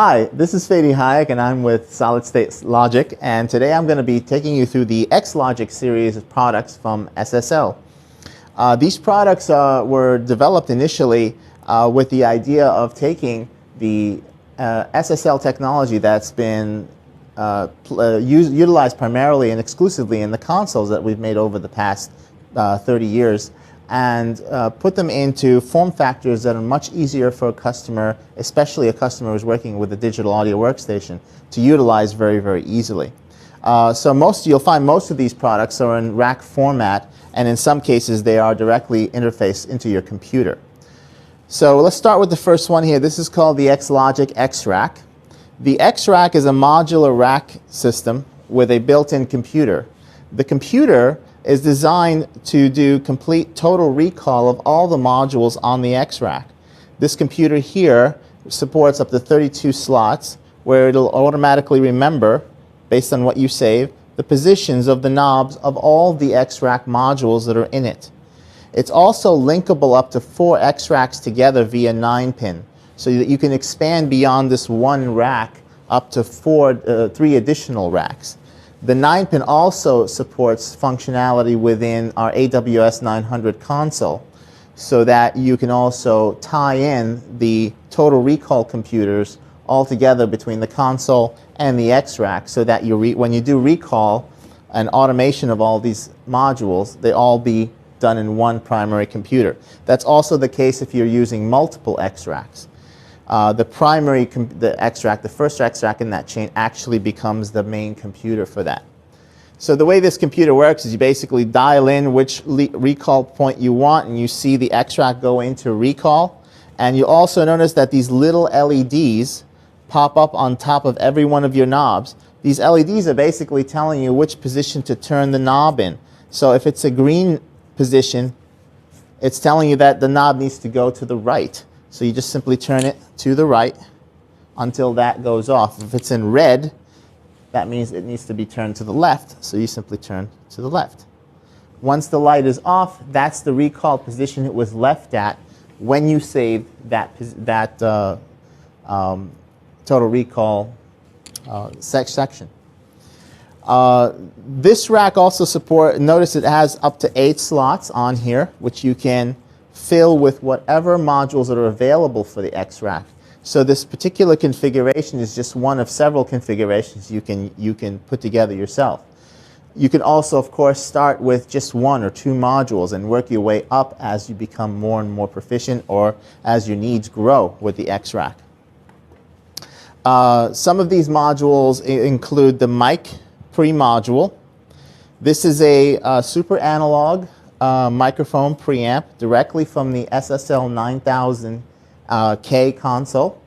Hi, this is Fadi and I'm with Solid State Logic, and today I'm going to be taking you through the X-Logic series of products from SSL. These products were developed initially with the idea of taking the SSL technology that's been utilized primarily and exclusively in the consoles that we've made over the past 30 years and put them into form factors that are much easier for a customer, especially a customer who's working with a digital audio workstation, to utilize very, very easily. So you'll find most of these products are in rack format, and in some cases they are directly interfaced into your computer. So let's start with the first one here. This is called the X-Logic X-Rack. The X-Rack is a modular rack system with a built-in computer. The computer is designed to do complete total recall of all the modules on the X-Rack. This computer here supports up to 32 slots where it'll automatically remember, based on what you save, the positions of the knobs of all the X-Rack modules that are in it. It's also linkable up to 4 X-Racks together via 9-pin, so that you can expand beyond this one rack up to 3 additional racks. The 9-pin also supports functionality within our AWS 900 console, so that you can also tie in the total recall computers all together between the console and the X-Rack, so that when you do recall and automation of all these modules, they all be done in one primary computer. That's also the case if you're using multiple X-Racks. The X-Rack, the first X-Rack in that chain, actually becomes the main computer for that. So the way this computer works is you basically dial in which recall point you want, and you see the X-Rack go into recall. And you also notice that these little LEDs pop up on top of every one of your knobs. These LEDs are basically telling you which position to turn the knob in. So if it's a green position, it's telling you that the knob needs to go to the right. So you just simply turn it to the right until that goes off. If it's in red, that means it needs to be turned to the left, so you simply turn to the left. Once the light is off, that's the recall position it was left at when you saved that total recall section. This rack also notice it has up to 8 slots on here, which you can fill with whatever modules that are available for the X-Rack. So this particular configuration is just one of several configurations you can put together yourself. You can also, of course, start with just 1 or 2 modules and work your way up as you become more and more proficient, or as your needs grow with the X-Rack. Some of these modules include the mic pre-module. This is a super analog microphone preamp directly from the SSL 9000K console.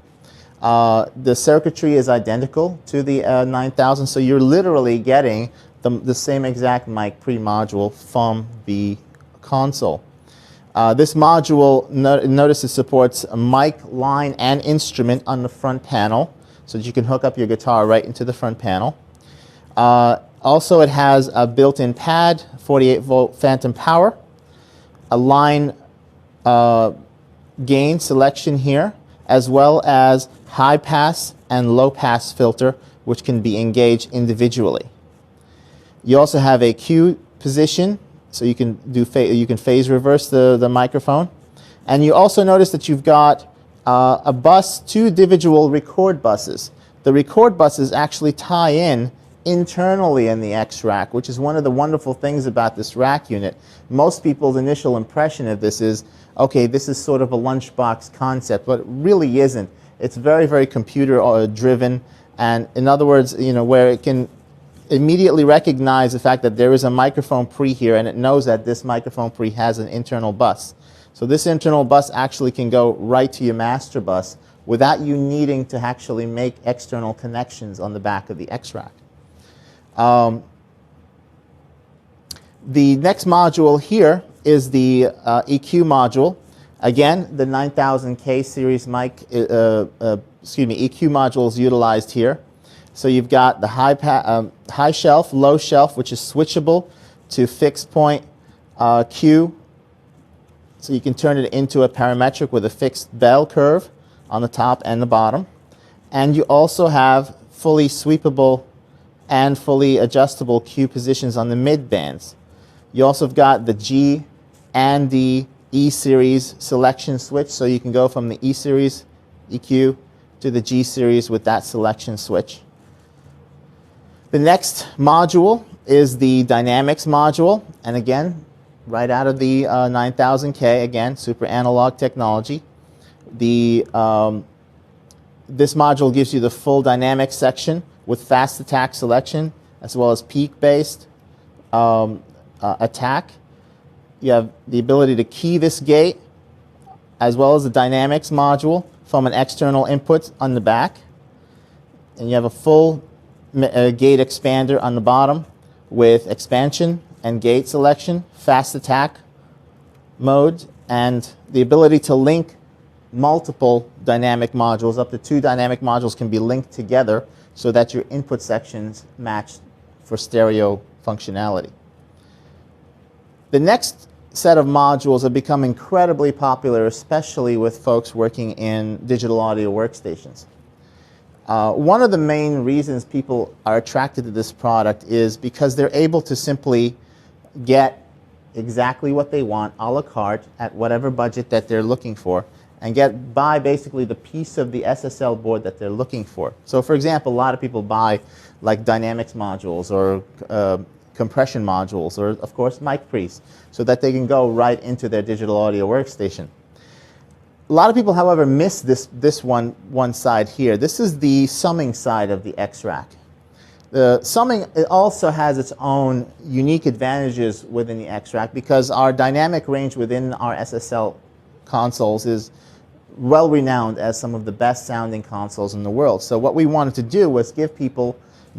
The circuitry is identical to the 9000, so you're literally getting the same exact mic pre-module from the console. This module, notice it supports a mic, line, and instrument on the front panel, so that you can hook up your guitar right into the front panel. Also, it has a built-in pad, 48-volt phantom power, a line gain selection here, as well as high pass and low pass filter, which can be engaged individually. You also have a Q position, so you can phase reverse the microphone. And you also notice that you've got a bus, 2 individual record buses. The record buses actually tie in internally in the X-Rack, which is one of the wonderful things about this rack unit. Most people's initial impression of this is, okay, this is sort of a lunchbox concept, but it really isn't. It's very, very computer driven, and in other words, where it can immediately recognize the fact that there is a microphone pre here, and it knows that this microphone pre has an internal bus. So this internal bus actually can go right to your master bus without you needing to actually make external connections on the back of the X-Rack. The next module here is the EQ module. Again, the 9000K series mic, EQ module is utilized here. So you've got the high shelf, low shelf, which is switchable to fixed point Q. So you can turn it into a parametric with a fixed bell curve on the top and the bottom. And you also have fully sweepable and fully adjustable Q positions on the mid bands. You also have got the G and the E series selection switch, so you can go from the E series EQ to the G series with that selection switch. The next module is the dynamics module, and again, right out of the 9000K, again, super analog technology. This module gives you the full dynamic section with fast attack selection as well as peak-based attack. You have the ability to key this gate as well as the dynamics module from an external input on the back. And you have a full gate expander on the bottom with expansion and gate selection, fast attack mode, and the ability to link multiple dynamic modules. Up to 2 dynamic modules can be linked together so that your input sections match for stereo functionality. The next set of modules have become incredibly popular, especially with folks working in digital audio workstations. One of the main reasons people are attracted to this product is because they're able to simply get exactly what they want a la carte at whatever budget that they're looking for, and buy basically the piece of the SSL board that they're looking for. So for example, a lot of people buy like dynamics modules or compression modules or of course mic pre's so that they can go right into their digital audio workstation. A lot of people, however, miss this one side here. This is the summing side of the X-Rack. The summing, it also has its own unique advantages within the X-Rack because our dynamic range within our SSL consoles is well renowned as some of the best sounding consoles in the world. So what we wanted to do was give people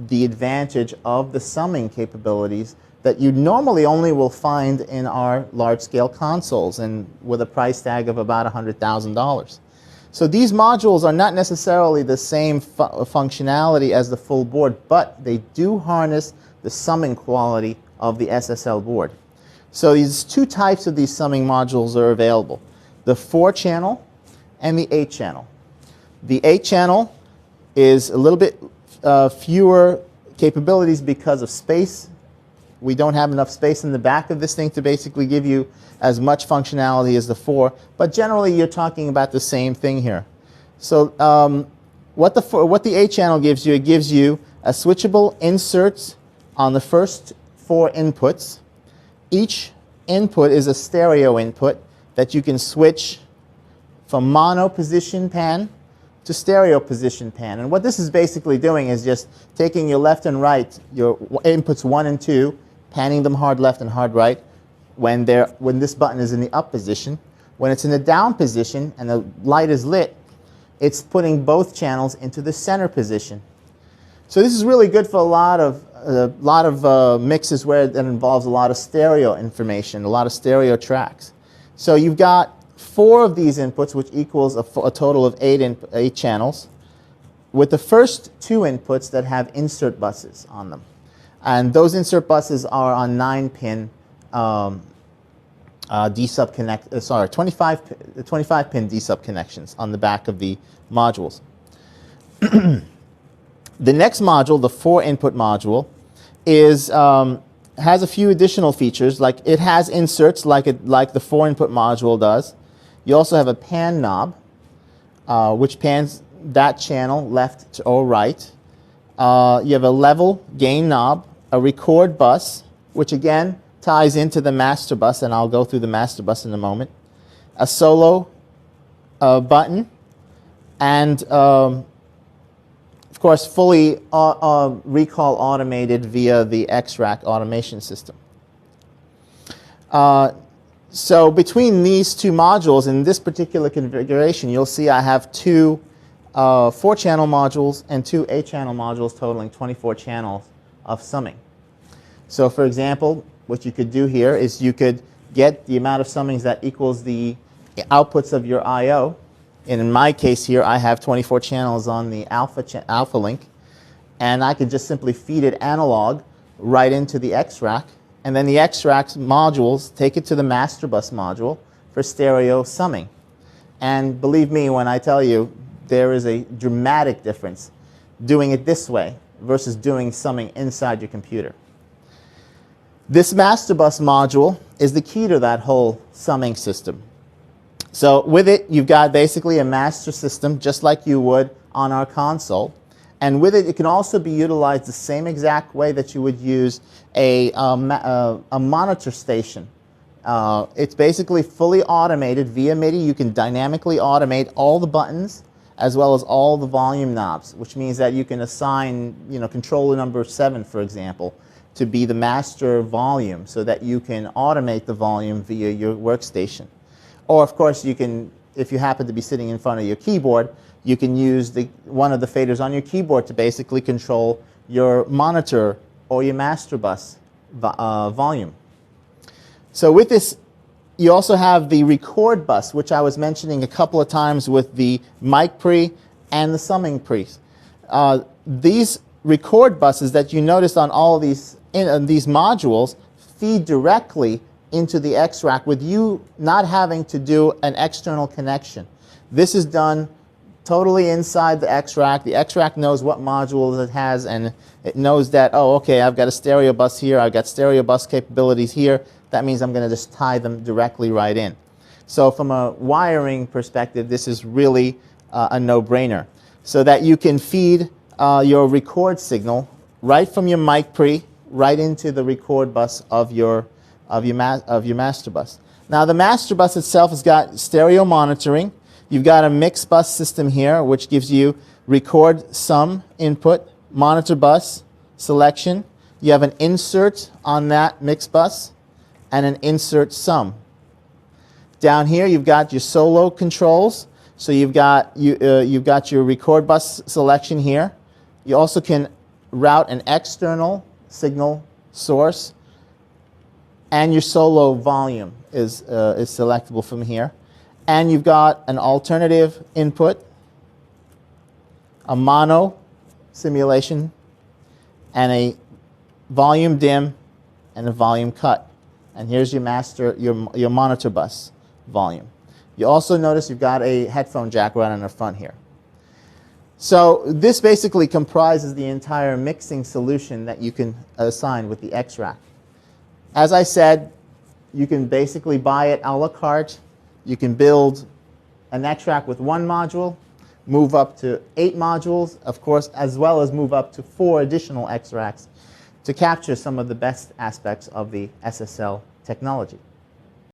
the advantage of the summing capabilities that you normally only will find in our large-scale consoles and with a price tag of about $100,000. So these modules are not necessarily the same functionality as the full board, but they do harness the summing quality of the SSL board. So these 2 types of these summing modules are available, the 4-channel and the 8-channel. The 8-channel is a little bit fewer capabilities because of space. We don't have enough space in the back of this thing to basically give you as much functionality as the 4, but generally you're talking about the same thing here. So what the 8-channel gives you, it gives you a switchable inserts on the first 4 inputs. Each input is a stereo input that you can switch from mono position pan to stereo position pan. And what this is basically doing is just taking your left and right, your inputs 1 and 2, panning them hard left and hard right when this button is in the up position. When it's in the down position and the light is lit, it's putting both channels into the center position. So this is really good for a lot of mixes where it involves a lot of stereo information, a lot of stereo tracks. So you've got 4 of these inputs, which equals a total of 8 channels, with the first 2 inputs that have insert buses on them. And those insert buses are on 9-pin D-sub connect, sorry, 25-pin D-sub connections on the back of the modules. The next module, the 4-input module, has a few additional features. Like it has inserts like the 4-input module does. You also have a pan knob, which pans that channel left or right. You have a level gain knob, a record bus, which again ties into the master bus, and I'll go through the master bus in a moment. A solo button, and of course fully recall automated via the X-Rack automation system. So between these 2 modules in this particular configuration, you'll see I have 2 4-channel modules and 2 8-channel modules totaling 24 channels of summing. So for example, what you could do here is you could get the amount of summings that equals the outputs of your I/O. And in my case here, I have 24 channels on the alpha link, and I could just simply feed it analog right into the X-Rack, and then the X-Rack's modules take it to the master bus module for stereo summing. And believe me when I tell you, there is a dramatic difference doing it this way versus doing summing inside your computer. This master bus module is the key to that whole summing system. So with it, you've got basically a master system, just like you would on our console. And with it, it can also be utilized the same exact way that you would use a monitor station. It's basically fully automated via MIDI. You can dynamically automate all the buttons as well as all the volume knobs, which means that you can assign, controller number 7, for example, to be the master volume so that you can automate the volume via your workstation. Or, of course, you can, if you happen to be sitting in front of your keyboard, you can use one of the faders on your keyboard to basically control your monitor or your master bus volume. So with this, you also have the record bus, which I was mentioning a couple of times with the mic pre and the summing pre. These record buses that you noticed on all of these modules feed directly into the X-Rack with you not having to do an external connection. This is done totally inside the X-Rack. The X-Rack knows what modules it has, and it knows that, oh, okay, I've got a stereo bus here, I've got stereo bus capabilities here. That means I'm going to just tie them directly right in. So from a wiring perspective, this is really a no-brainer. So that you can feed your record signal right from your mic pre right into the record bus of your master bus. Now the master bus itself has got stereo monitoring. You've got a mix bus system here, which gives you record sum input, monitor bus selection. You have an insert on that mix bus and an insert sum. Down here you've got your solo controls. So you've got your record bus selection here. You also can route an external signal source, and your solo volume is selectable from here. And you've got an alternative input, a mono simulation, and a volume dim and a volume cut. And here's your monitor bus volume. You also notice you've got a headphone jack right on the front here. So this basically comprises the entire mixing solution that you can assign with the X-Rack. As I said, you can basically buy it a la carte. You can build an X-Rack with 1 module, move up to 8 modules, of course, as well as move up to 4 additional X-Racks to capture some of the best aspects of the SSL technology.